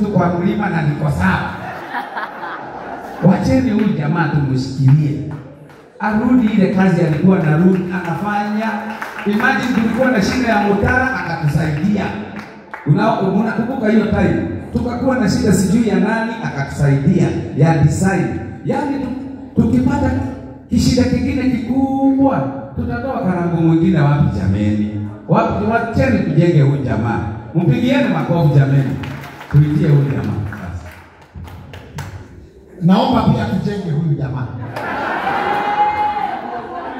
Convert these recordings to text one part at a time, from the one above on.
tu kwa mlima na niko sawa. Wacheni huyu jamaa tumshikilie. Arudi ile kazi alikuwa anafanya. Imagine tulikuwa na shida ya Mutara akatusaidia. Unakumbuka hiyo time? Tukakuwa na shida sijui ya nani akatusaidia ya design. Yaani tukipata kishida kingine kikubwa tutatoa Karango mwingine wapi jameni? Wapi wacheni tujenge huyu jamaa. Mpigieni makofi jameni. Tuitie huyu jamaa. Naomba pia tujenge huyu jamaa.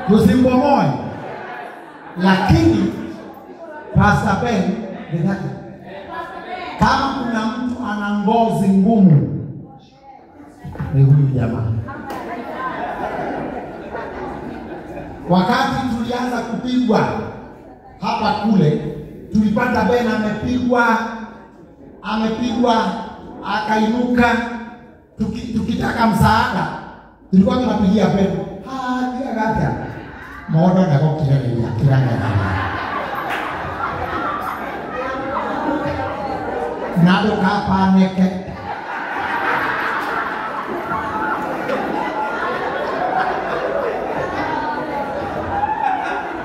Tusimbomoe. Lakini Pastor Ben, kama kuna mtu ana ngozi ngumu ni huyu jamaa. Wakati tulianza kupigwa hapa kule, tulipata Ben amepigwa akainuka, tukitaka msaada tulikuwa tunapigia Ben kila gata modo na kwa kila nado kapa neke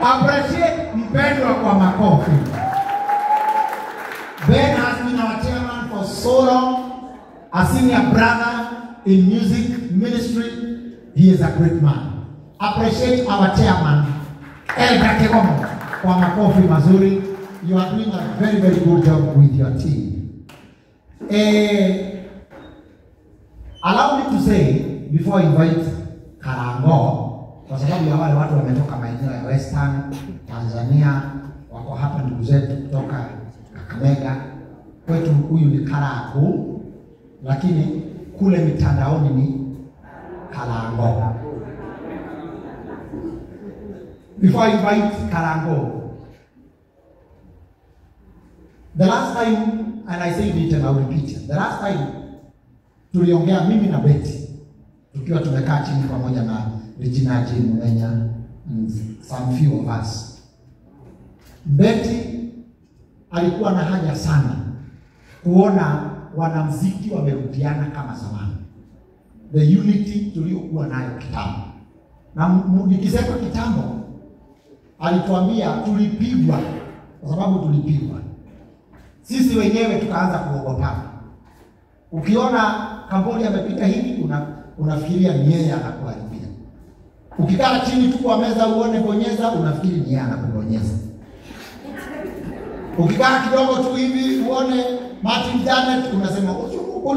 appreciate mpendwa kwa makofi. Ben has been our chairman for so long, a senior brother in music ministry. He is a great man. Appreciate our chairman, Elga Kegomo, kwa makofi mazuri. You are doing a very, very good job with your team. Allow me to say, before I invite Karango, kwa sababu ya wale watu wametoka maeneo ya Western Tanzania, wako hapa ndugu zetu kutoka Kakamega, kwetu huyu ni Karango, lakini kule mitandaoni ni Karango. Before I invite Karango, the last time, and I said it and I will repeat it, the last time tuliongea mimi na Betty tukiwa tumekaa chini pamoja na Regina Jimenya and some few of us. Betty alikuwa na haja sana kuona wanamuziki wamerudiana kama zamani. The unity tuliokuwa nayo kitambo. Na nikisema kitambo, alituambia tulipigwa kwa sababu tulipigwa. Sisi wenyewe tukaanza kuogopana. Ukiona Cambodia amepita hivi unafikiria ni yeye anakuharibia. Ukikaa chini tu kwa meza uone bonyeza unafikiri ni yeye anakubonyeza. Ukikaa kidogo tu hivi uone Martin Janet unasema uko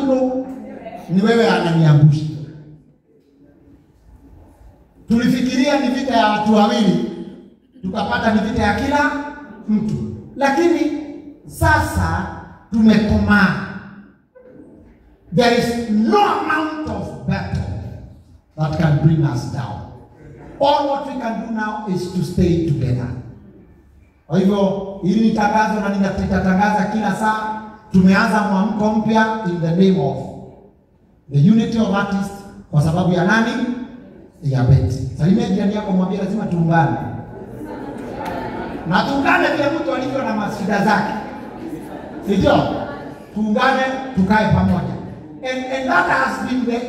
ni wewe ananiangusha. Tulifikiria ni vita ya watu wawili, tukapata ni vita ya kila mtu. Lakini sasa tumekomaa. There is no amount of battle that can bring us down. All what we can do now is to stay together. Kwa hivyo, hili ni tangazo na nitatangaza kila saa. Tumeanza mwamko mpya in the name of the unity of artists. Kwa sababu ya nani? Ya Betty. Salimia jirani yako mwambie lazima tuungane. Na tuungane vile mtu alivyo na mashida zake. Sio? Tuungane tukae pamoja. And that has been the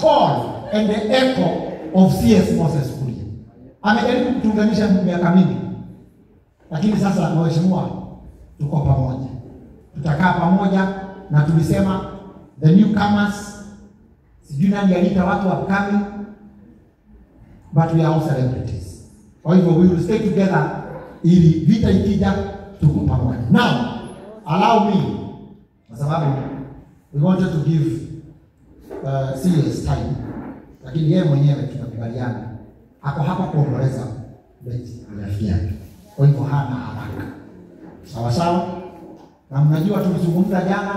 call and the echo of C.S. Moses Kuria. Amejaribu kutuunganisha miaka mingi. Lakini sasa mheshimiwa tuko pamoja. Tutakaa pamoja na tulisema the newcomers, sijui nani aliita watu upcoming, but we are all celebrities. Kwa hivyo we will stay together ili vita ikija tuko pamoja. Now, allow me, kwa sababu we wanted to give serious time, lakini yeye mwenyewe tunakubaliana hapo hapa kuomboleza Betty rafiki yake. Kwa hivyo hana haraka. Sawa sawa? Na mnajua tulizungumza jana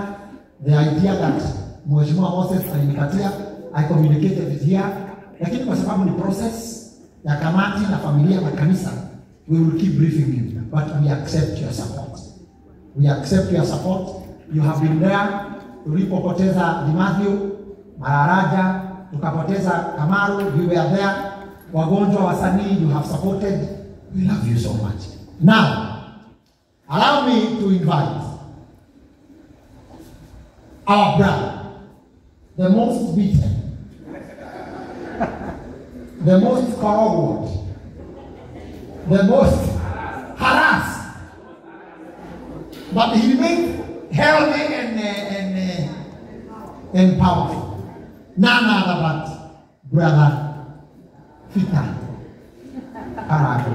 the idea that Mheshimiwa Moses alinipatia, I communicated it here, lakini kwa sababu ni process ya kamati na familia na kanisa, we will keep briefing you, but we accept your support. We accept your support. You have been there. Tulipopoteza Matthew Mararaja, tukapoteza Kamaru, you were there. Wagonjwa, wasanii, you have supported. We love you so much. Now, allow me to invite our brother, the most beaten, the most corrupt, the most harassed, but he remained healthy and powerful. None other but Brother Peter Arago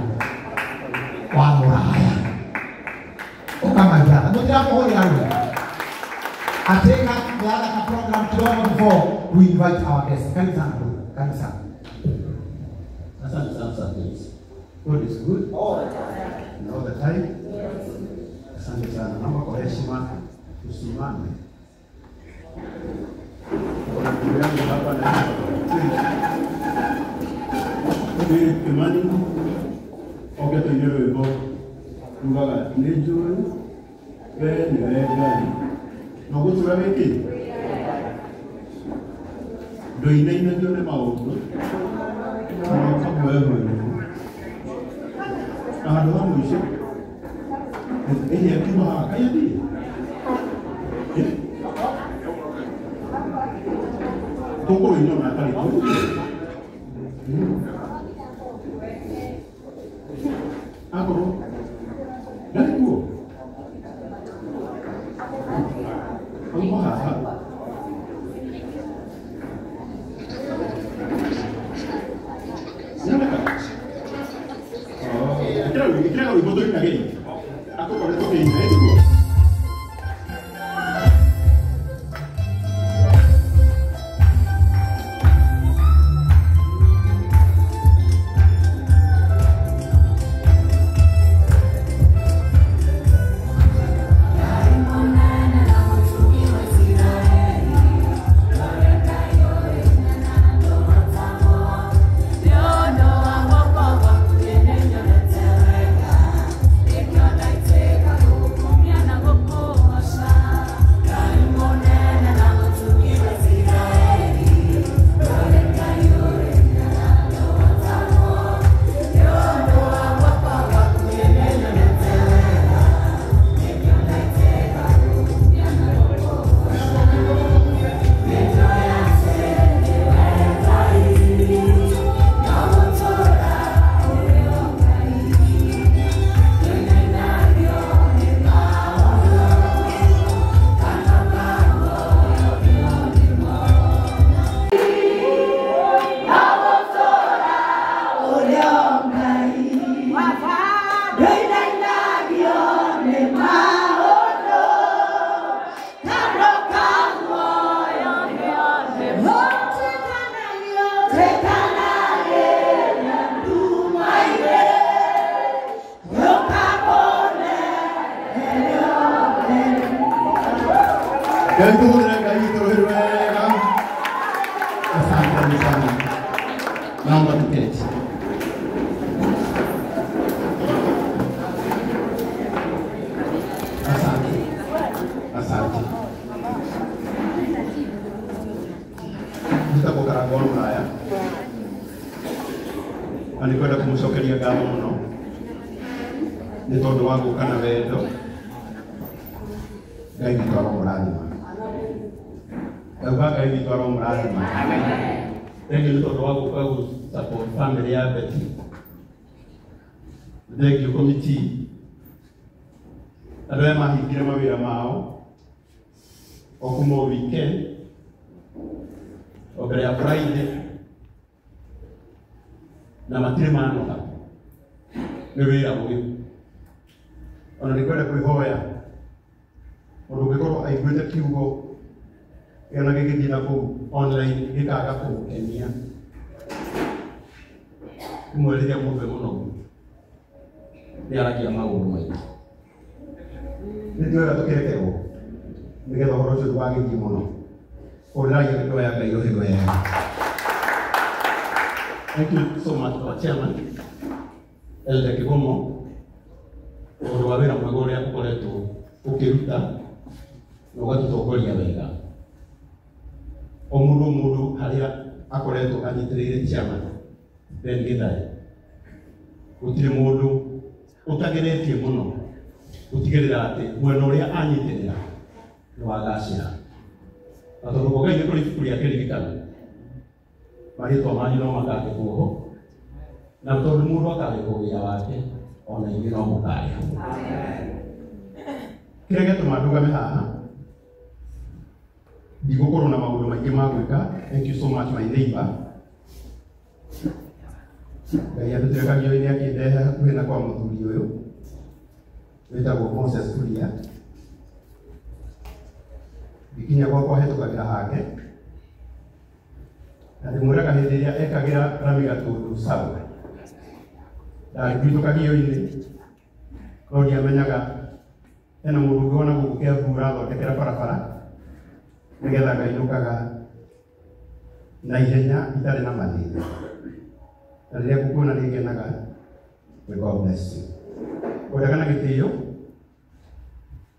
wa Muraya. Okama brother, no tell me what you are. I take up the other program tomorrow before we invite our guests. Can you stand? Can you stand? Asante please. God is good all the time. All the time. Asante sana. Naomba kwa heshima tusimame. Kuna ndugu yangu hapa na Philip Imani. Oke tunyoro hivyo. Mbaga nejuru. Ni gani. Nogo turaweki. Do ina jone maoto. Kama wewe. Ahadu mwisho. Ini akiwa kaya di. Koko wenyewe wanataka tu. Hapo. Ndio. Hapo hapa. Creo que voto en aquel. Hago por esto que dice esto. Naomba tuketi. Asante. Nitakukaragwa Muraya. Alikwenda kumcokeria ngatho muno nĩ tondũ wa gũka na wendo. Ngai witũ aromũrathima. Ngauga Ngai witũ aromũrathima. Thank you nĩ tondũ wa gũka support family ya Betty. Thank you committee. Andũ aya mahingire mawĩra mao o kuma weekend o mbere ya Friday na matirĩ manoga nĩ wĩra ũyũ. Ona nĩkwenda kwĩhoya mũndũ ũngĩkorwo aiguĩte kiugo gĩana gĩgĩthiĩ na kũu online gĩkaga kũmũkenia kumwĩrĩria mũndũ mũnogu nĩaragia maũndũ maingĩ. Nĩtwega tũkĩrekerwo nĩgetha ũhoro ũcio ndũgagĩthiĩ mũno. Ũrĩragia nĩndũ ya Ngai ũhĩrwo wega. Thank you so much to our chairman, Elder Kigomo, ũndũ wa wĩra mwega ũrĩa ũkoretwo ũkĩruta na ũgatũtongoria wega. O mũndũ harĩa akoretwo anyitĩrĩire chairman Ben Gĩthai, gũtirĩ mũndũ ũtageretie mũno gũtigĩrĩra atĩ mwena ũrĩa anyitĩrĩra nĩ wagacĩra. Atoro kwa nini kulia kilikana. Mari to mani no makake kuho. Na to mundu akale kuya wake ona ingi no mukaya. Kirege tumaduga me haha. Digokoro na maundu maingi magwika. Thank you so much my neighbor. Gaya tuteka gyo ini akideha kwina kwa muthuri uyu. Wetagwo Moses Kuria. Ikinya gwakwa hĩtũkagĩra hake na ndĩmwĩraga hĩndĩ ĩrĩa ekagĩra Rami Gatundu sawa ndangĩhĩtũkagio-inĩ no ndiamenyaga hena mũndũ ũngĩ wona gũkũ Kĩambu ũrathondekera barabara nĩgetha ngainũkaga na ihenya itarĩ na mathĩna na rĩrĩa ngũkuona nĩngenaga may God bless you. Ũrĩa na gĩtĩo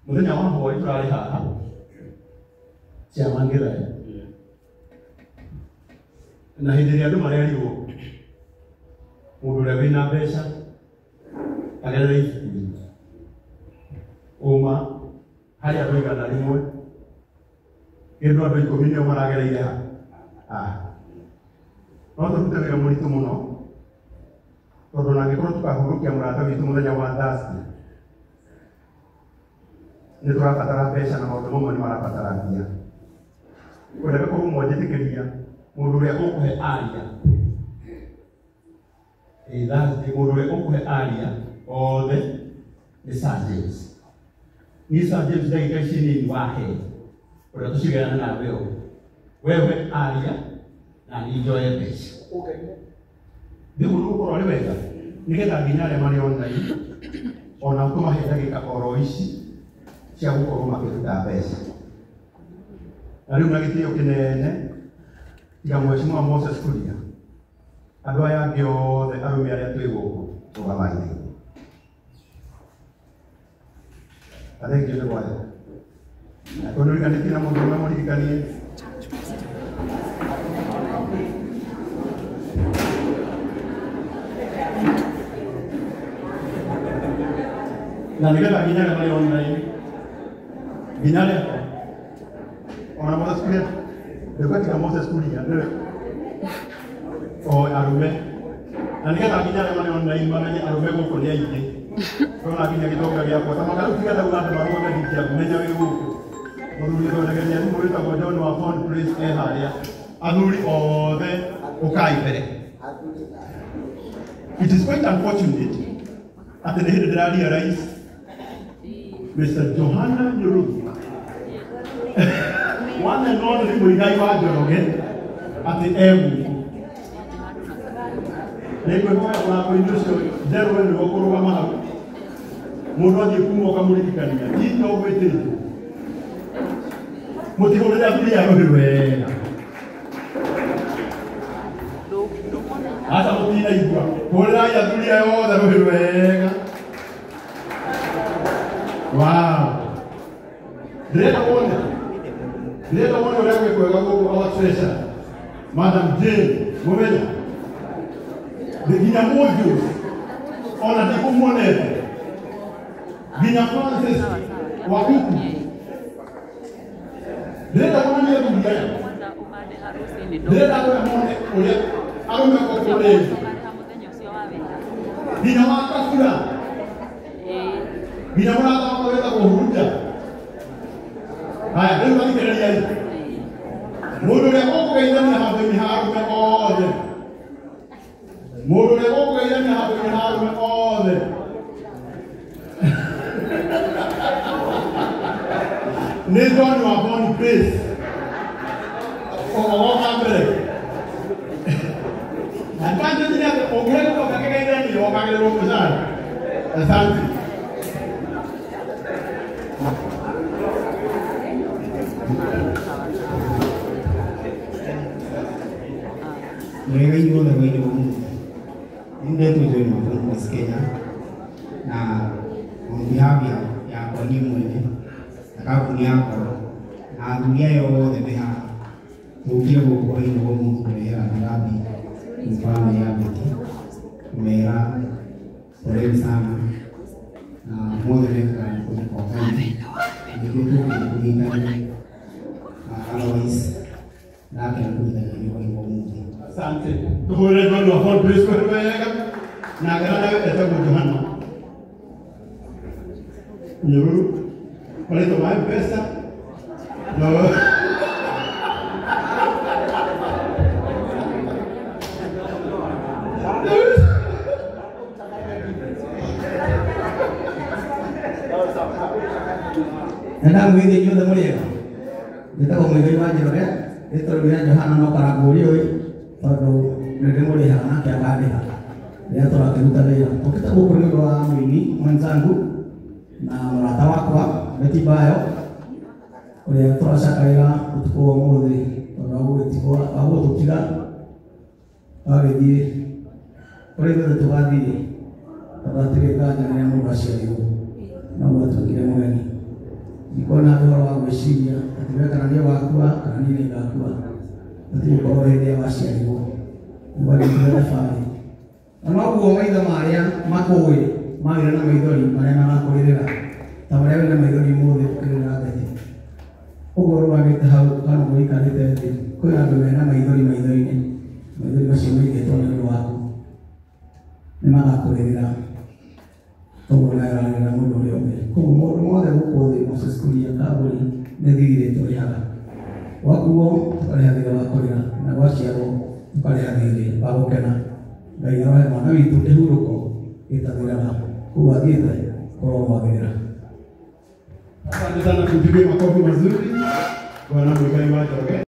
mũthenya wa hwaĩ tũrarĩ haha Chiamangira na hindi ria andu marerirwo mundu uria wina mbeca agerere ibuku uma hari andu igana rimwe kindu andu 10 nio maragereire ha no turute wira muritu muno tondu na ngikorwo tukahurukia murata witu muthenya wa Thursday ni turabatara mbeca na maundu mamwe ni marabatara mbia. Kuna kwa mmojetekeria mundu uria ukuhe aria that's mundu uria ukuhe aria othe ni Sir James ni Sir James ndagika ici nini wahe uria tucigerana nawe wewe aria na enjoy mbeca ndi mundu ukorwo ari wega nigetha nginya aria mari online ona utumahe ndagika oro ici cia gukorwo makiruta mbeca. Na rĩu na gĩtĩo kĩnene tiga Mheshimiwa Moses Kuria andũ aya angĩ othe arũme arĩa twĩ gũkũ tũgamaine athengio nĩ gwayo na tũnũriganĩtie na mũndũ ũrĩa mũririkanie na nĩgetha nginya arĩa marĩ online nginya arĩa ona Moses Kuria ndio Moses Kuria ndio arume na nigetha nginya arĩa marĩ online mamenye arume gũkũ nĩ aingĩ tona nginya gĩtonga gĩakwa tamaka rĩu tiga ndauga andũ marũme thikia kumenya wĩ gũkũ mũthuri thondekania thimũ wĩtagwo John wa Fond Place harĩa athuri othe ũkai mbere. It is quite unfortunate atĩ nĩ hĩndĩ ndĩraria rais Mr. Johana Njoroge one and only Muigai wa Njoroge ati emu nĩguo kwa kũindu ũcio njerwe nĩguo kũrũgama hau mũndũ athiĩ kuma ũkamũririkania ndio gwĩtĩtwo mũtigũrĩre athuri a rũhĩ wega hata mũtinaigua hũrĩrai athuri aya othe rũhĩ wega. Wow, ndĩrenda wone ũrĩa gwĩkwega gũkũ our treasure Madam Jane mũmenya nginya Moses ona ndikũmuonete nginya Francis Wakuku ndĩrenda wone athuri aya ndĩrenda wone ũrĩa arũme gũkũ nginya Wakabura nginya mũratha wakwa wĩtagwo Huruja. Haya, rĩu mathikĩrĩriai mũndũ ũrĩa ũkũgeithania handũ-inĩ ha arũme othe mũndũ ũrĩa ũkũgeithania handũ-inĩ ha arũme othe nĩ John wa Fond Place ogoka mbere na advantage ni atĩ ũngĩreka ũkageithania ũkagĩrĩrwo mũcara. Asante. Mereka juga dah main dengan ini tu je macam Kenya. Na on behalf ya koni mwenye nakao punya apa na dunia yo debeha mungkin aku kau ini kamu mereka nabi mfano ya beti mereka boleh sama na modern kan kau kau ini itu kita otherwise Asante. Tuhore ndio wa Fort Praise kwa wega. Na garana eta kwa Johanna. Nyuru. Wale tomae pesa. No. Nenda mwende nyuda mulero. Nita ko mwende wa jero ya. Esto lo ya Johanna no para guri hoy. Todo nende mulero na kya kade ha. Ya to la kuta leo. Ukita ko kuri wa mwini mwenzangu na mrata wako beti bayo. Ule tosa kaira utuko mudhi. Babu etiko babu tukira. Age die. Ule ndo tugadi. Tabatire kaja na mu bashiri. Na watu kile mwani. Nikona ndio wa mshinya atiweka na ndio wakua kana nini ngakua ndio kwa ile ya washiriwo wale ndio fani anakuwa maida maria makowe magira na maidori maria manakorera tabara na maidori mode kirira gati ugoro wa gita hau kana muika nite ko ya ndo na maidori ni bashimike tono wako ni manakorera todo la era la mundo de hombre como modo de grupo de Moses Kuria Kabuli de directo ya wakuo pale hadi wa Korea na wasiaro pale hadi babo kana gaya wa mwana vitu de huruko itadira na kuwa gita kwa magira. Asante sana, tupige makofi mazuri. Bwana mwekani wake.